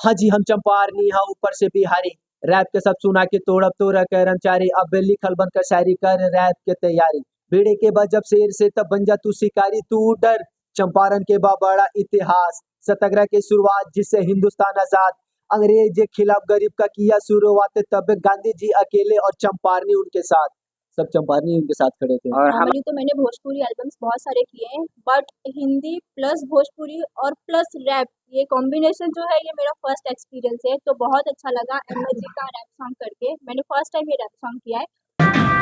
हाँ जी, हम चंपारनी हाँ ऊपर से बिहारी। रैप के सब सुना के तोड़ब तोड़ कर्मचारी, अब लिखल बनकर शायरी कर रैप के तैयारी। भिड़े के बाद जब शेर से तब बन जा तू शिकारी, तू डर। चंपारण के बा बड़ा इतिहास, सत्याग्रह की शुरुआत जिससे हिंदुस्तान आजाद। अंग्रेज के खिलाफ गरीब का किया शुरुआत, तब गांधी जी अकेले और चंपारनी उनके साथ। सब चंपारनी उनके साथ खड़े थे। और नॉर्मली तो मैंने भोजपुरी एल्बम्स बहुत सारे किए हैं, बट हिंदी प्लस भोजपुरी और प्लस रैप, ये कॉम्बिनेशन जो है ये मेरा फर्स्ट एक्सपीरियंस है। तो बहुत अच्छा लगा एमएस जी का रैप सॉन्ग करके। मैंने फर्स्ट टाइम ये रैप सॉन्ग किया है।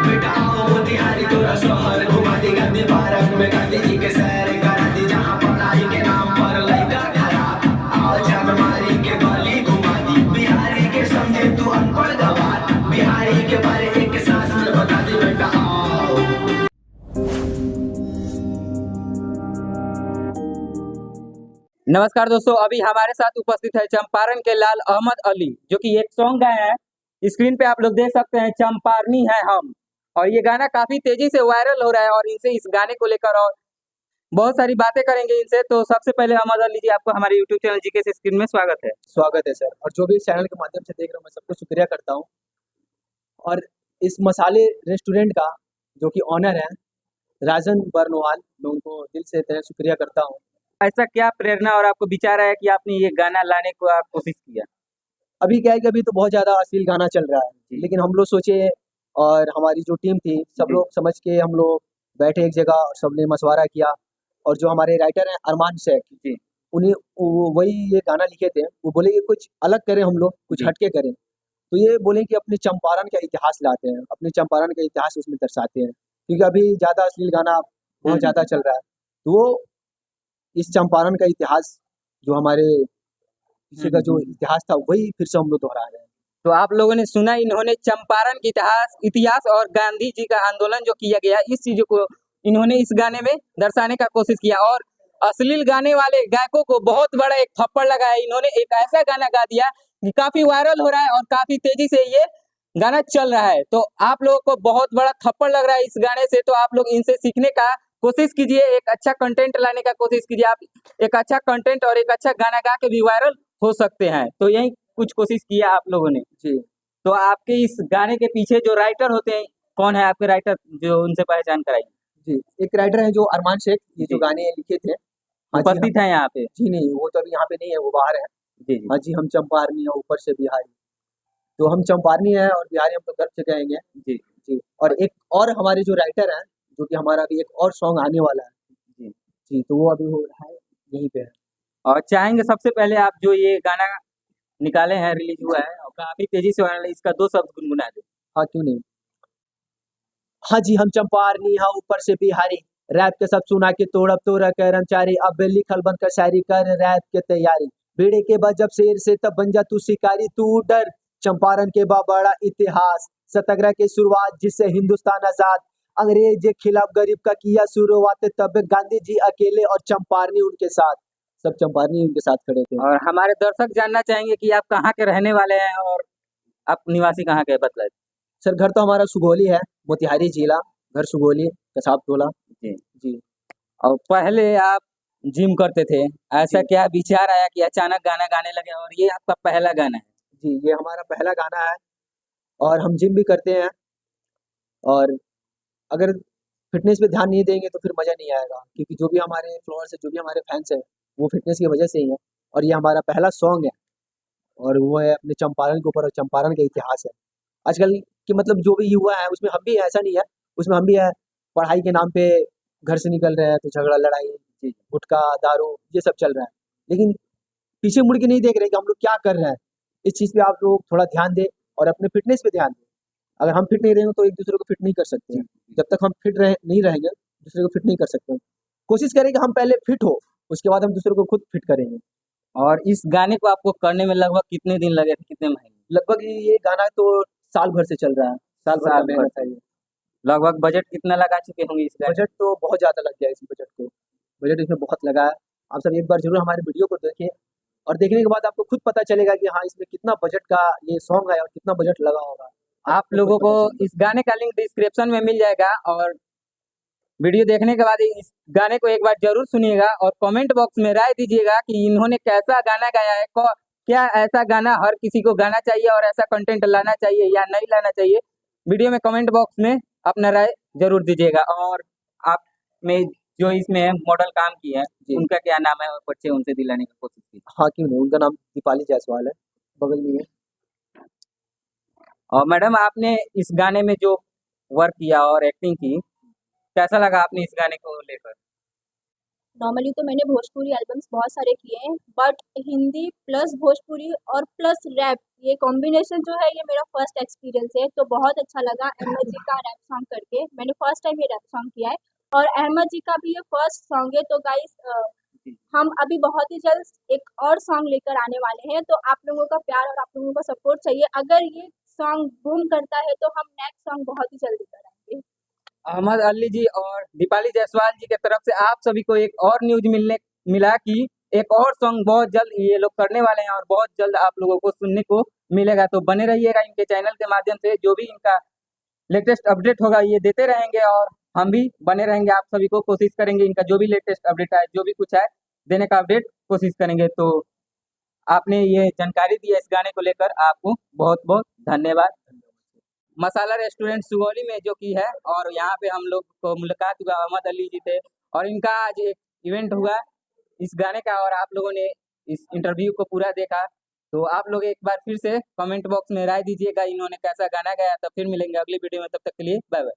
बेटा आओ मोतिहारी तोरा शहर घुमा दी, गांधी पार्क में गांधी जी के सैर करा दी, जहाँ पढ़ाई के नाम पर लड़का खराब, आओ चांदमारी के गली घुमा दी। बिहारी के समझे तू अनपढ़ गवार, बिहारी के बारे एक सांस में बता दी, बेटा आओ। नमस्कार दोस्तों, अभी हमारे साथ उपस्थित है चंपारण के लाल अहमद अली, जो कि एक सॉन्ग गाए हैं। स्क्रीन पे आप लोग देख सकते हैं, चंपारनी है हम। और ये गाना काफी तेजी से वायरल हो रहा है और इनसे इस गाने को लेकर और बहुत सारी बातें करेंगे इनसे। तो सबसे पहले अहमद अली जी, आपको हमारे यूट्यूब चैनल जीके से स्क्रीन में स्वागत है। स्वागत है सर, और जो भी इस चैनल के माध्यम से देख रहे हो मैं सबको शुक्रिया करता हूँ। और इस मसाले रेस्टोरेंट का जो कि ऑनर है राजन बर्नवाल, मैं उनको दिल से तहे शुक्रिया करता हूँ। ऐसा क्या प्रेरणा और आपको विचार आया कि आपने ये गाना लाने को आप कोशिश किया? अभी क्या है कि अभी तो बहुत ज़्यादा अश्लील गाना चल रहा है, लेकिन हम लोग सोचे और हमारी जो टीम थी सब जी। लोग समझ के हम लोग बैठे एक जगह और सबने मशवरा किया। और जो हमारे राइटर हैं अरमान शेख जी। उन्हें वही ये गाना लिखे थे। वो बोले कि कुछ अलग करें, हम लोग कुछ जी। हटके करें। तो ये बोले कि अपने चंपारण का इतिहास लाते हैं, अपने चंपारण का इतिहास उसमें दर्शाते हैं, क्योंकि अभी ज़्यादा अश्लील गाना बहुत ज़्यादा चल रहा है। तो वो इस चंपारण का इतिहास जो हमारे पीछे का जो इतिहास था वही फिर से हम लोग दोहरा रहे हैं। तो आप लोगों ने सुना, इन्होंने चंपारण की इतिहास और गांधी जी का आंदोलन जो किया गया, इस चीजों को इन्होंने इस गाने में दर्शाने का कोशिश किया। और अश्लील गाने वाले गायकों को बहुत बड़ा एक थप्पड़ लगाया। इन्होंने एक ऐसा गाना गा दिया कि काफी वायरल हो रहा है और काफी तेजी से ये गाना चल रहा है। तो आप लोगों को बहुत बड़ा थप्पड़ लग रहा है इस गाने से। तो आप लोग इनसे सीखने का कोशिश कीजिए, एक अच्छा कंटेंट लाने का कोशिश कीजिए। आप एक अच्छा कंटेंट और एक अच्छा गाना गा के भी वायरल हो सकते हैं। तो यही कुछ कोशिश किया आप लोगों ने। जी तो आपके इस गाने के पीछे जो राइटर होते हैं, कौन है आपके राइटर, जो उनसे पहचान कराइए? जी, एक राइटर है जो अरमान शेख, ये जो जी। गाने लिखे थे। हाँ जी, उपस्थित है यहाँ पे? जी नहीं, वो तो अभी यहाँ पे नहीं है, वो बाहर है। जी जी हाँ जी, हम चंपारनी हैं ऊपर से बिहारी। तो हम चंपारनी हैं और बिहारी हम तो गर्व से कहेंगे। जी जी, और एक और हमारे जो राइटर हैं, जो कि हमारा अभी एक और सॉन्ग आने वाला है। जी। जी, तो वो अभी हो रहा है, यहीं पे है। और चाहेंगे सबसे पहले आप जो ये गाना निकाले हैं, रिलीज हुआ है और काफी तेजी से वायरल है, इसका 2 शब्द गुनगुना दे। हाँ, क्यों नहीं। हाँ जी, हम चंपारनी हाँ ऊपर से बिहारी। रैप के सब सुना के तोड़ब तोड़ कर्मचारी, अब लिखल बनकर शायरी कर रैप के तैयारी। भिड़े के बाद जब शेर से तब बन जा तू शिकारी, तू डर। चंपारण के बा बड़ा इतिहास, सत्याग्रह की शुरुआत जिससे हिंदुस्तान आजाद। अंग्रेज के खिलाफ गरीब का किया शुरुआत, तब गांधी जी अकेले और चंपारनी उनके साथ। सब चंपारनी उनके साथ खड़े थे। और हमारे दर्शक जानना चाहेंगे कि आप कहाँ के रहने वाले हैं और आप निवासी कहाँ के बतलाए? सर घर तो हमारा सुगौली है, मोतिहारी जिला, घर सुगौली, कसाब टोला। जी। जी और पहले आप जिम करते थे, ऐसा जी क्या विचार आया कि अचानक गाना गाने लगे और ये आपका पहला गाना है? जी, ये हमारा पहला गाना है और हम जिम भी करते हैं। और अगर फ़िटनेस पे ध्यान नहीं देंगे तो फिर मज़ा नहीं आएगा, क्योंकि जो भी हमारे फॉलोअर्स हैं, जो भी हमारे फैन्स हैं, वो फ़िटनेस की वजह से ही हैं। और ये हमारा पहला सॉन्ग है और वो है अपने चंपारण के ऊपर, और चंपारण का इतिहास है। आजकल की मतलब जो भी युवा है उसमें हम भी हैं, ऐसा नहीं है, उसमें हम भी हैं। पढ़ाई के नाम पे घर से निकल रहे हैं तो झगड़ा, लड़ाई, गुटखा, दारू ये सब चल रहा है। लेकिन पीछे मुड़ के नहीं देख रहे कि हम लोग क्या कर रहे हैं। इस चीज़ पे आप लोग थोड़ा ध्यान दें और अपने फ़िटनेस पे ध्यान दें। अगर हम फिट नहीं रहेंगे तो एक-दूसरे को फिट नहीं कर सकते हैं। जब तक हम फिट नहीं रहेंगे, दूसरे को फिट नहीं कर सकते हैं। कोशिश करें कि हम पहले फिट हो, उसके बाद हम दूसरे को खुद फिट करेंगे। और इस गाने को आपको करने में लगभग कितने दिन लगे थे, कितने महीने? लगभग ये गाना तो साल भर से चल रहा है, साल भर का साल भर मेहनत से। है ये। लगभग बजट कितना लगा चुके होंगे इस गाने? बजट तो बहुत ज़्यादा लग गया है इस बजट को, बजट इसमें बहुत लगा है। आप सब एक बार ज़रूर हमारे वीडियो को देखें और देखने के बाद आपको खुद पता चलेगा कि हाँ, इसमें कितना बजट का ये सॉन्ग है और कितना बजट लगा होगा। आप आपको खुद लोगों को पता चलेगा। इस गाने का लिंक डिस्क्रिप्शन में मिल जाएगा और वीडियो देखने के बाद इस गाने को एक बार जरूर सुनिएगा और कमेंट बॉक्स में राय दीजिएगा कि इन्होंने कैसा गाना गाया है, क्या ऐसा गाना हर किसी को गाना चाहिए और ऐसा कंटेंट लाना चाहिए या नहीं लाना चाहिए? वीडियो में कमेंट बॉक्स में अपना राय ज़रूर दीजिएगा। और आप में जो इसमें मॉडल काम की है, जी। उनका क्या नाम है और बच्चे उनसे दिलाने की कोशिश की? हाँ, क्यों नहीं, उनका नाम दीपाली जायसवाल है, बगल में ही है। और मैडम आपने इस गाने में जो वर्क किया और एक्टिंग की, कैसा लगा आपने इस गाने को लेकर? नॉर्मली तो मैंने भोजपुरी एल्बम्स बहुत सारे किए हैं, बट हिंदी प्लस भोजपुरी और प्लस रैप, ये कॉम्बिनेशन जो है ये मेरा फर्स्ट एक्सपीरियंस है, तो बहुत अच्छा लगा अहमद जी का रैप सॉन्ग करके। मैंने फर्स्ट टाइम ये रैप सॉन्ग किया है और अहमद जी का भी ये फर्स्ट सॉन्ग है। तो गाइस हम अभी बहुत ही जल्द एक और सॉन्ग लेकर आने वाले हैं, तो आप लोगों का प्यार और आप लोगों का सपोर्ट चाहिए। अगर ये सॉन्ग बूम करता है तो हम नेक्स्ट सॉन्ग बहुत ही जल्दी कराएंगे। अहमद अली जी और दीपाली जायसवाल जी की तरफ से आप सभी को एक और न्यूज़ मिला कि एक और सॉन्ग बहुत जल्द ये लोग करने वाले हैं और बहुत जल्द आप लोगों को सुनने को मिलेगा। तो बने रहिएगा इनके चैनल के माध्यम से, जो भी इनका लेटेस्ट अपडेट होगा ये देते रहेंगे और हम भी बने रहेंगे, आप सभी को कोशिश करेंगे इनका जो भी लेटेस्ट अपडेट आए, जो भी कुछ है देने का अपडेट कोशिश करेंगे। तो आपने ये जानकारी दी है इस गाने को लेकर, आपको बहुत-बहुत धन्यवाद। मसाला रेस्टोरेंट सुगौली में जो कि है, और यहाँ पे हम लोग को मुलाकात हुआ, अहमद अली जी थे और इनका आज एक इवेंट हुआ इस गाने का और आप लोगों ने इस इंटरव्यू को पूरा देखा। तो आप लोग एक बार फिर से कमेंट बॉक्स में राय दीजिएगा इन्होंने कैसा गाना गाया। तो फिर मिलेंगे अगली वीडियो में, तब तक के लिए बाय बाय।